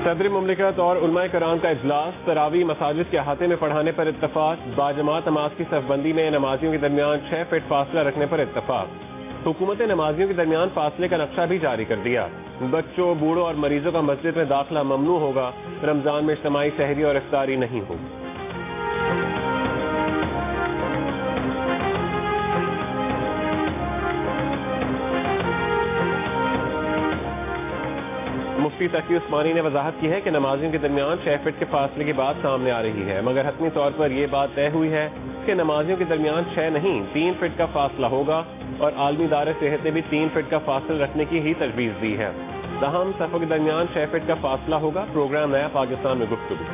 صدر مملکت اور علماء کرام کا اجلاس، تراویح مساجد کے احاطے میں پڑھانے پر اتفاق، باجماعت نماز کی صف بندی میں نمازیوں کے درمیان 6 فٹ فاصلہ رکھنے پر اتفاق۔ حکومت نے نمازیوں کے درمیان فاصلے کا نقشہ بھی جاری کر دیا۔ بچوں، بوڑھوں اور مریضوں کا مسجد میں داخلہ ممنوع ہوگا۔ رمضان میں اجتماعی سحری اور افطاری نہیں ہوگی۔ مفتی تقی عثمانی نے وضاحت کی ہے کہ نمازیوں کے درمیان 6 فٹ کے فاصلے کی بات سامنے آ رہی ہے، مگر حتمی طور پر یہ بات طے ہوئی ہے کہ نمازیوں کے درمیان 6 نہیں 3 فٹ کا فاصلہ ہوگا، اور عالمی ادارہ صحت نے بھی 3 فٹ کا فاصلہ رکھنے کی ہی تجویز دی ہے۔ تاہم صفوں کے درمیان 6 فٹ کا فاصلہ ہوگا۔ پروگرام نیا پاکستان میں گفتگو۔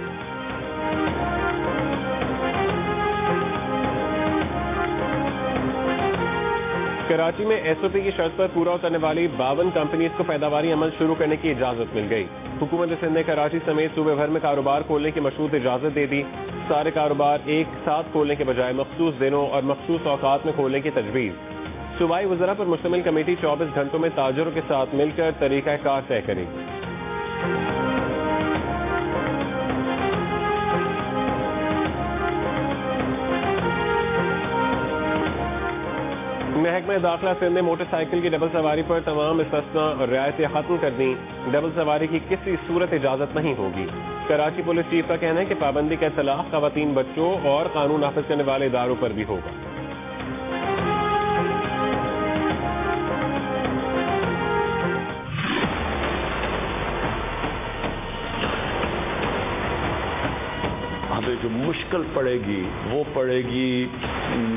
کراچی میں ایس او پی کی شرط پر پورا اترنے والی 52 کمپنیز کو پیداواری عمل شروع کرنے کی اجازت مل گئی۔ حکومت سندھ نے کراچی سمیت صوبے بھر میں کاروبار کھولنے کی مشروط اجازت دے دی۔ سارے کاروبار ایک ساتھ کھولنے کے بجائے مخصوص دنوں اور مخصوص اوقات میں کھولنے کی تجویز۔ صوبائی وزراء پر مشتمل کمیٹی 24 گھنٹوں میں تاجروں کے ساتھ مل کر طریقہ کار طے کرے گی۔ محکمہ داخلہ سندھ نے موٹر سائیکل کی ڈبل سواری پر تمام استثناء اور رعایتیں ختم کر دیں۔ ڈبل سواری کی کسی صورت اجازت نہیں ہوگی۔ کراچی پولیس چیف کا کہنا ہے کہ پابندی کا اطلاق خواتین، بچوں اور قانون نافذ کرنے والے اداروں پر بھی ہوگا۔ ہمیں جو مشکل پڑے گی وہ پڑے گی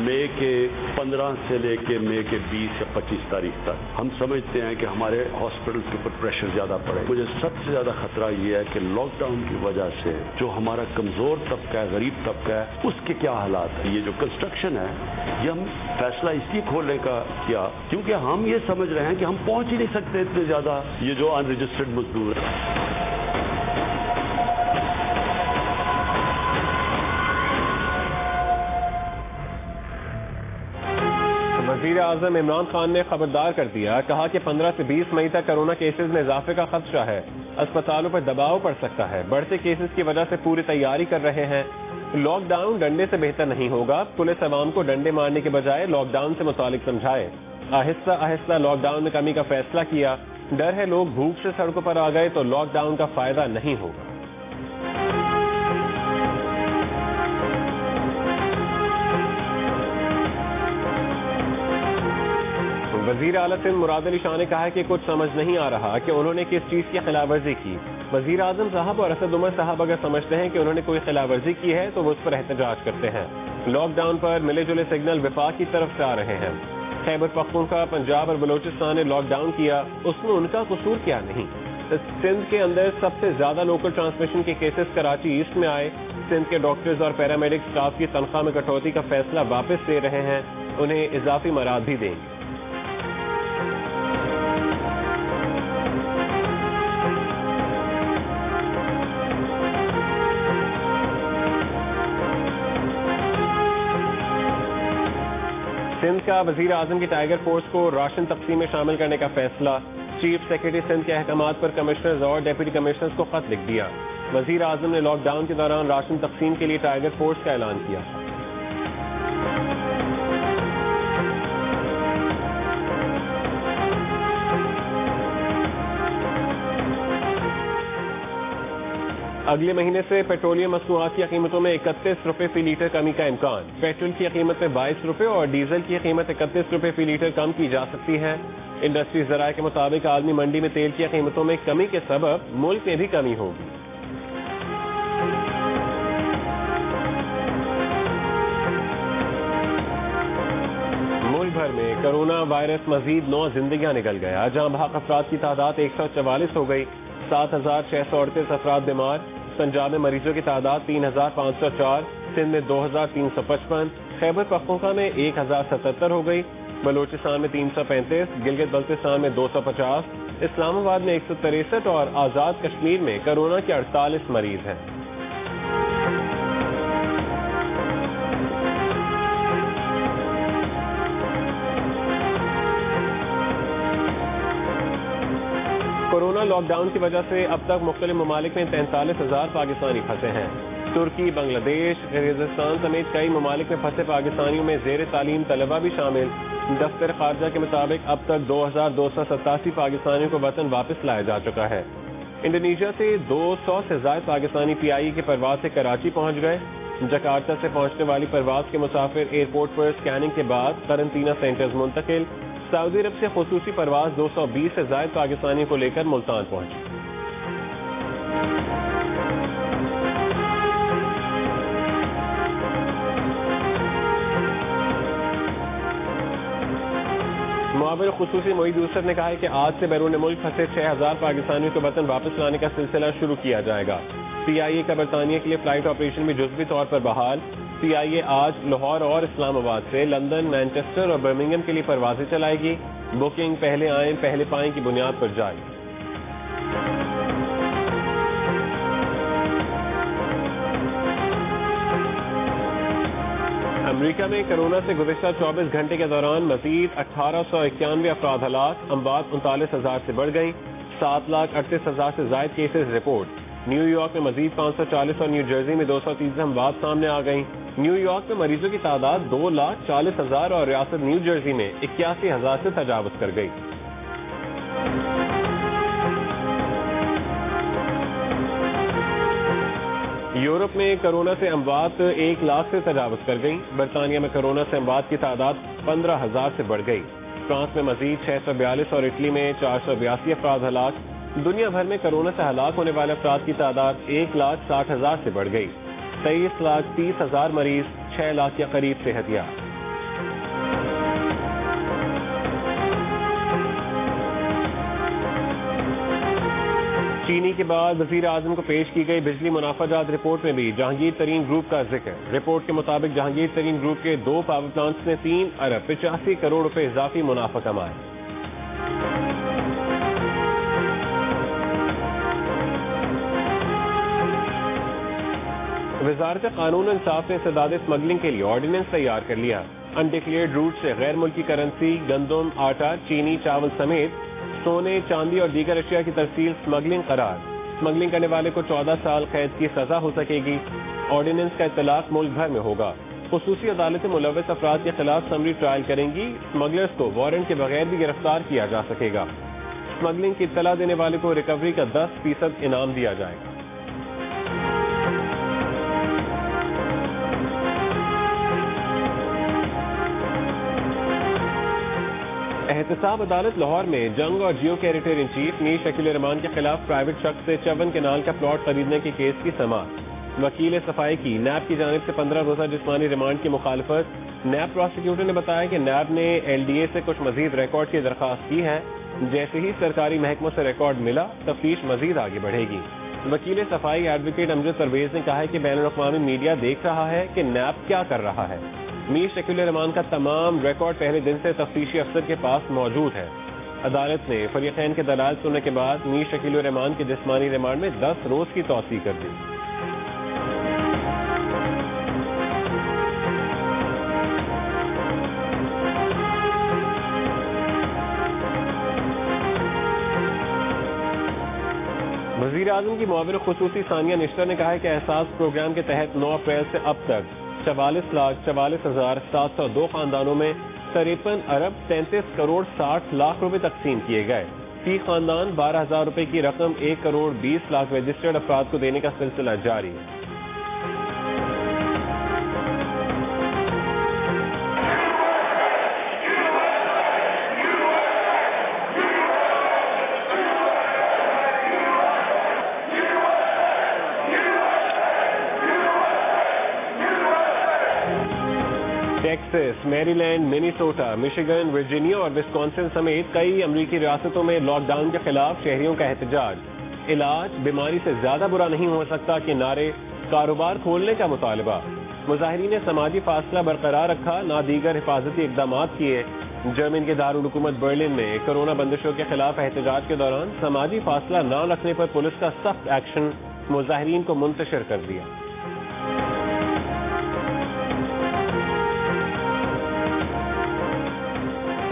مئی کے 15 سے لے کے مئی کے 20 یا 25 تاریخ تک۔ ہم سمجھتے ہیں کہ ہمارے ہاسپٹل کے اوپر پریشر زیادہ پڑے۔ مجھے سب سے زیادہ خطرہ یہ ہے کہ لاک ڈاؤن کی وجہ سے جو ہمارا کمزور طبقہ ہے، غریب طبقہ ہے، اس کے کیا حالات ہیں۔ یہ جو کنسٹرکشن ہے یہ ہم فیصلہ اس لیے کھولنے کا کیا کیونکہ ہم یہ سمجھ رہے ہیں کہ ہم پہنچ ہی نہیں سکتے اتنے زیادہ یہ جو ان رجسٹرڈ مزدور ہیں۔ وزیر اعظم عمران خان نے خبردار کر دیا، کہا کہ 15 سے 20 مئی تک کرونا کیسز میں اضافے کا خدشہ ہے، اسپتالوں پر دباؤ پڑ سکتا ہے، بڑھتے کیسز کی وجہ سے پوری تیاری کر رہے ہیں۔ لاک ڈاؤن ڈنڈے سے بہتر نہیں ہوگا، پولیس عوام کو ڈنڈے مارنے کے بجائے لاک ڈاؤن سے متعلق سمجھائے۔ آہستہ آہستہ لاک ڈاؤن میں کمی کا فیصلہ کیا، ڈر ہے لوگ بھوک سے سڑکوں پر آ گئے تو لاک ڈاؤن کا فائدہ نہیں ہوگا۔ وزیر اعلیٰ سندھ مراد علی شاہ نے کہا ہے کہ کچھ سمجھ نہیں آ رہا کہ انہوں نے کس چیز کی خلاف ورزی کی۔ وزیر اعظم صاحب اور اسد عمر صاحب اگر سمجھتے ہیں کہ انہوں نے کوئی خلاف ورزی کی ہے تو وہ اس پر احتجاج کرتے ہیں۔ لاک ڈاؤن پر ملے جلے سگنل وفاق کی طرف سے آ رہے ہیں۔ خیبر پختونخوا، پنجاب اور بلوچستان نے لاک ڈاؤن کیا، اس میں ان کا قصور کیا نہیں۔ سندھ کے اندر سب سے زیادہ لوکل ٹرانسمیشن کے کیسز کراچی ایسٹ میں آئے۔ سندھ کے ڈاکٹرز اور پیرامیڈک اسٹاف کی تنخواہ میں کٹوتی کا فیصلہ واپس لے رہے ہیں، انہیں اضافی مراد بھی دیں گے۔ سندھ کا وزیر اعظم کی ٹائیگر فورس کو راشن تقسیم میں شامل کرنے کا فیصلہ۔ چیف سیکرٹری سندھ کے احکامات پر کمشنرز اور ڈیپٹی کمشنرز کو خط لکھ دیا۔ وزیر اعظم نے لاک ڈاؤن کے دوران راشن تقسیم کے لیے ٹائیگر فورس کا اعلان کیا۔ اگلے مہینے سے پیٹرولیم مصنوعات کی قیمتوں میں 31 روپے فی لیٹر کمی کا امکان۔ پیٹرول کی قیمت میں 22 روپے اور ڈیزل کی قیمت 31 روپے فی لیٹر کم کی جا سکتی ہے۔ انڈسٹری ذرائع کے مطابق عالمی منڈی میں تیل کی قیمتوں میں کمی کے سبب ملک میں بھی کمی ہوگی۔ ملک بھر میں کرونا وائرس مزید 9 زندگیاں نکل گیا، جہاں بحق افراد کی تعداد 144 ہو گئی، 7638 افراد بیمار۔ پنجاب میں مریضوں کی تعداد 3504، سندھ میں 2355، خیبر پختونخوا میں 1077 ہو گئی، بلوچستان میں 335، گلگت بلتستان میں 250، اسلام آباد میں 163 اور آزاد کشمیر میں کرونا کے 48 مریض ہیں۔ کورونا لاک ڈاؤن کی وجہ سے اب تک مختلف ممالک میں 43,000 پاکستانی پھنسے ہیں۔ ترکی، بنگلہ دیش، قرغیزستان سمیت کئی ممالک میں پھنسے پاکستانیوں میں زیر تعلیم طلبہ بھی شامل۔ دفتر خارجہ کے مطابق اب تک 2,287 پاکستانیوں کو وطن واپس لایا جا چکا ہے۔ انڈونیشیا سے 200 سے زائد پاکستانی PIE کی پرواز سے کراچی پہنچ گئے۔ جکارتہ سے پہنچنے والی پرواز کے مسافر ایئرپورٹ پر اسکیننگ کے بعد قرنطینہ سینٹرز منتقل۔ سعودی عرب سے خصوصی پرواز 220 سے زائد پاکستانیوں کو لے کر ملتان پہنچی۔ معاون خصوصی معید یوسف نے کہا ہے کہ آج سے بیرون ملک پھنسے 6,000 پاکستانیوں کو وطن واپس لانے کا سلسلہ شروع کیا جائے گا۔ PIA کا برطانیہ کے لیے فلائٹ آپریشن بھی جزوی طور پر بحال۔ PIA آج لاہور اور اسلام آباد سے لندن، مینچسٹر اور برمنگھم کے لیے پروازیں چلائے گی۔ بکنگ پہلے آئیں پہلے پائیں کی بنیاد پر جاری۔ امریکہ میں کرونا سے گزشتہ 24 گھنٹے کے دوران مزید 1,891 افراد ہلاک، اموات 39,000 سے بڑھ گئی۔ 7,38,000 سے زائد کیسز رپورٹ۔ نیو یارک میں مزید 540 اور نیو جرسی میں 230 اموات سامنے آ گئیں۔ نیو یارک میں مریضوں کی تعداد 2,40,000 اور ریاست نیو جرسی میں 81,000 سے تجاوز کر گئی۔ یورپ میں کرونا سے اموات 1 لاکھ سے تجاوز کر گئیں۔ برطانیہ میں کرونا سے اموات کی تعداد 15,000 سے بڑھ گئی۔ فرانس میں مزید 642 اور اٹلی میں 482 افراد ہلاک۔ دنیا بھر میں کرونا سے ہلاک ہونے والے افراد کی تعداد 1,60,000 سے بڑھ گئی۔ 23,30,000 مریض، 6 لاکھ کے قریب صحت یاب۔ چینی کے بعد وزیر اعظم کو پیش کی گئی بجلی منافع جات رپورٹ میں بھی جہانگیر ترین گروپ کا ذکر۔ رپورٹ کے مطابق جہانگیر ترین گروپ کے 2 پاور پلانٹس نے 3 ارب 85 کروڑ روپے اضافی منافع کمائے۔ وزارت قانون و انصاف نے انسداد اسمگلنگ کے لیے آرڈیننس تیار کر لیا۔ انڈکلیئرڈ روٹ سے غیر ملکی کرنسی، گندم، آٹا، چینی، چاول سمیت سونے، چاندی اور دیگر اشیاء کی ترسیل اسمگلنگ قرار۔ اسمگلنگ کرنے والے کو 14 سال قید کی سزا ہو سکے گی۔ آرڈیننس کا اطلاق ملک بھر میں ہوگا۔ خصوصی عدالتیں ملوث افراد کے خلاف سمری ٹرائل کریں گی۔ اسمگلرز کو وارنٹ کے بغیر بھی گرفتار کیا جا سکے گا۔ اسمگلنگ کی اطلاع دینے والے کو ریکوری کا 10% انعام دیا جائے گا۔ احتساب عدالت لاہور میں جنگ اور جیو کے ایڈیٹر ان چیف میر شکیل الرحمان کے خلاف پرائیویٹ شخص سے چون کینال کا پلاٹ خریدنے کے کیس کی سماعت۔ وکیل صفائی کی نیب کی جانب سے 15 روزہ جسمانی ریمانڈ کی مخالفت۔ نیب پروسیکیوٹر نے بتایا کہ نیب نے LDA سے کچھ مزید ریکارڈ کی درخواست کی ہے۔ جیسے ہی سرکاری محکموں سے ریکارڈ ملا، تفتیش مزید آگے بڑھے گی۔ وکیل صفائی ایڈوکیٹ امجد پرویز نے کہا ہے کہ بین الاقوامی میڈیا دیکھ رہا ہے کہ نیب کیا کر رہا ہے۔ میر شکیل الرحمان کا تمام ریکارڈ پہلے دن سے تفتیشی افسر کے پاس موجود ہے۔ عدالت نے فریقین کے دلائل سننے کے بعد میر شکیل الرحمان کے جسمانی ریمانڈ میں 10 روز کی توسیع کر دی۔ وزیر اعظم کی معاون خصوصی ثانیہ نشتر نے کہا ہے کہ احساس پروگرام کے تحت 9 اپریل سے اب تک 44,44,702 خاندانوں میں 53 ارب 33 کروڑ 60 لاکھ روپے تقسیم کیے گئے۔ فی خاندان 12,000 روپے کی رقم 1 کروڑ 20 لاکھ رجسٹرڈ افراد کو دینے کا سلسلہ جاری ہے۔ ٹیکسس، میری لینڈ، منیسوٹا، مشیگن، ورجینیا اور وسکونسن سمیت کئی امریکی ریاستوں میں لاک ڈاؤن کے خلاف شہریوں کا احتجاج۔ علاج بیماری سے زیادہ برا نہیں ہو سکتا کے نعرے، کاروبار کھولنے کا مطالبہ۔ مظاہرین نے سماجی فاصلہ برقرار رکھا، نہ دیگر حفاظتی اقدامات کیے۔ جرمن کے دارالحکومت برلن میں کرونا بندشوں کے خلاف احتجاج کے دوران سماجی فاصلہ نہ رکھنے پر پولیس کا سخت ایکشن، مظاہرین کو منتشر کر دیا۔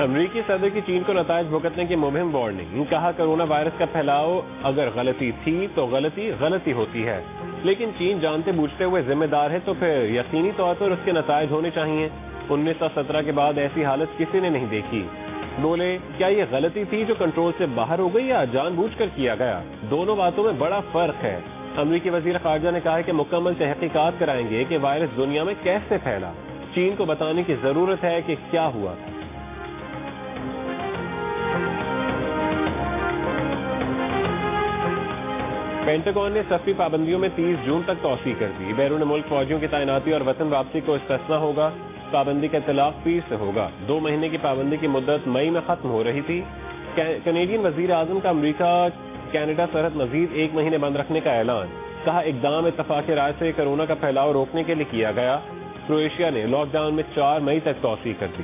امریکی صدر کی چین کو نتائج بھگتنے کی مبہم وارننگ. کہا کرونا وائرس کا پھیلاؤ اگر غلطی تھی تو غلطی ہوتی ہے، لیکن چین جانتے بوجھتے ہوئے ذمہ دار ہے تو پھر یقینی طور پر اس کے نتائج ہونے چاہیے. 1917 کے بعد ایسی حالت کسی نے نہیں دیکھی. بولے کیا یہ غلطی تھی جو کنٹرول سے باہر ہو گئی یا جان بوجھ کر کیا گیا؟ دونوں باتوں میں بڑا فرق ہے. امریکی وزیر خارجہ نے کہا ہے کہ مکمل تحقیقات کرائیں گے کہ وائرس دنیا میں کیسے پھیلا. چین کو بتانے کی ضرورت ہے کہ کیا ہوا. پینٹاگون نے سفری پابندیوں میں 30 جون تک توسیع کر دی. بیرون ملک فوجیوں کی تعیناتی اور وطن واپسی کو استثنا ہوگا. پابندی کا اطلاق پیر سے ہوگا. 2 مہینے کی پابندی کی مدت مئی میں ختم ہو رہی تھی. کینیڈین وزیر اعظم کا امریکہ کینیڈا سرحد مزید 1 مہینے بند رکھنے کا اعلان. کہا اقدام اتفاق رائے سے کرونا کا پھیلاؤ روکنے کے لیے کیا گیا. کروشیا نے لاک ڈاؤن میں 4 مئی تک توسیع کر دی.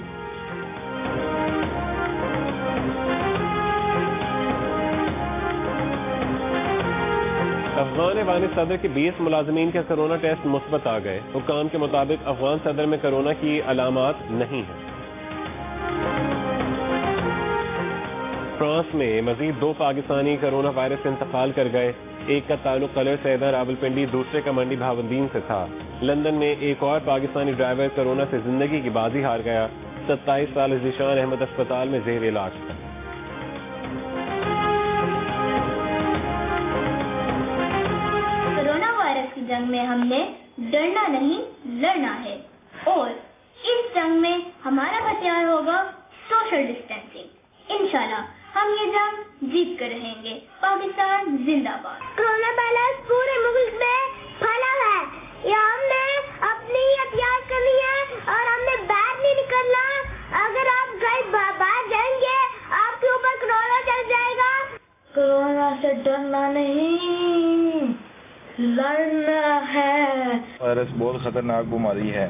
افغان ایوان صدر کے 20 ملازمین کے کرونا ٹیسٹ مثبت آ گئے. حکام کے مطابق افغان صدر میں کرونا کی علامات نہیں ہیں. فرانس میں مزید 2 پاکستانی کرونا وائرس سے انتقال کر گئے. ایک کا تعلق قلعہ سیدہ راولپنڈی، دوسرے کا منڈی بھاوندین سے تھا. لندن میں ایک اور پاکستانی ڈرائیور کرونا سے زندگی کی بازی ہار گیا. 27 سال ذیشان احمد اسپتال میں زیر علاج تھا. کرونا وائرس کی جنگ میں ہم نے ڈرنا نہیں لڑنا ہے، اور اس جنگ میں ہمارا ہتھیار ہوگا سوشل ڈسٹینسنگ. انشاءاللہ ہم یہ جنگ جیت کر رہیں گے. پاکستان زندہ باد. کرونا وائرس پورے ملک میں پھیلا ہے. یہ ہم نے اپنی احتیاط کرنی ہے اور ہم نے باہر نہیں نکلنا. اگر آپ گھر باہر جائیں گے آپ کے اوپر کرونا چل جائے گا. کرونا سے ڈرنا نہیں لڑنا ہے. وائرس بہت خطرناک بیماری ہے،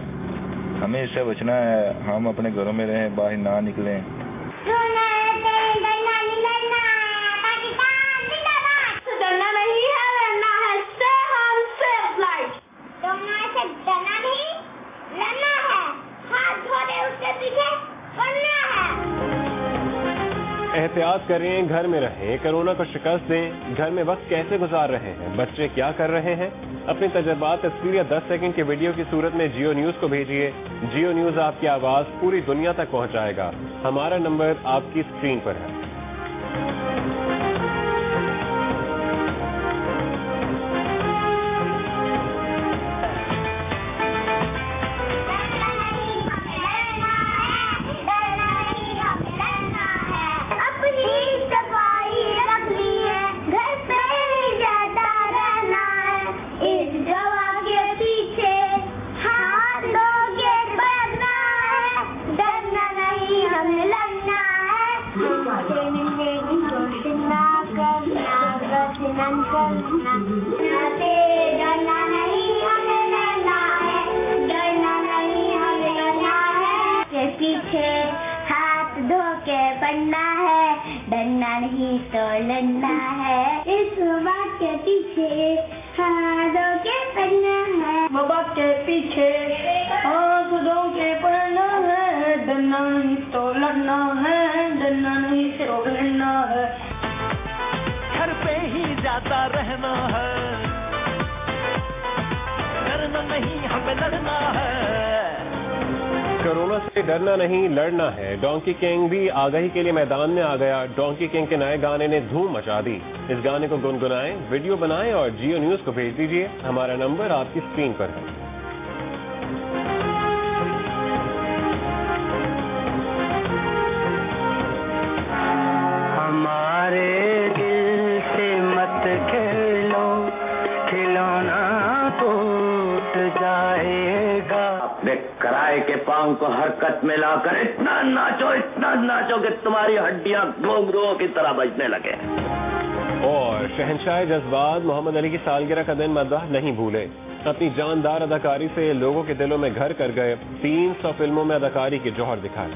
ہمیں اس سے بچنا ہے. ہم اپنے گھروں میں رہیں، باہر نہ نکلیں. احتیاط کریں، گھر میں رہیں، کرونا کو شکست دیں. گھر میں وقت کیسے گزار رہے ہیں، بچے کیا کر رہے ہیں؟ اپنے تجربات تصویر یا 10 سیکنڈ کی ویڈیو کی صورت میں جیو نیوز کو بھیجیے. جیو نیوز آپ کی آواز پوری دنیا تک پہنچائے گا. ہمارا نمبر آپ کی اسکرین پر ہے. پیچھے ہاتھ دھو کے پڑھنا ہے، ڈرنا نہیں تو لڑنا ہے. اس بات کے پیچھے ہاتھ دھو کے پڑھنا ہے. بابا کے پیچھے ہاتھ دھو کے پڑھنا ہے. ڈرنا نہیں تو لڑنا ہے، ڈرنا نہیں تو لڑنا ہے. گھر پہ ہی جاتا رہنا ہے، ڈرنا نہیں ہمیں لڑنا ہے. کرونا سے ڈرنا نہیں لڑنا ہے. ڈونکی کنگ بھی آگاہی کے لیے میدان میں آ گیا. ڈونکی کنگ کے نئے گانے نے دھوم مچا دی. اس گانے کو گنگنائیں، ویڈیو بنائیں اور جیو نیوز کو بھیج دیجیے. ہمارا نمبر آپ کی اسکرین پر ہے. ہمارے دل سے مت کھیلو، کھلونا ٹوٹ جائے گا. اپنے کرائے کے پاؤں کو حرکت میں لا کر اتنا ناچو کہ تمہاری ہڈیاں گھونگھروں کی طرح بجنے لگے. اور شہنشاہ جذبات محمد علی کی سالگرہ کا دن مداح نہیں بھولے. اپنی جاندار اداکاری سے لوگوں کے دلوں میں گھر کر گئے. 300 فلموں میں اداکاری کے جوہر دکھائے.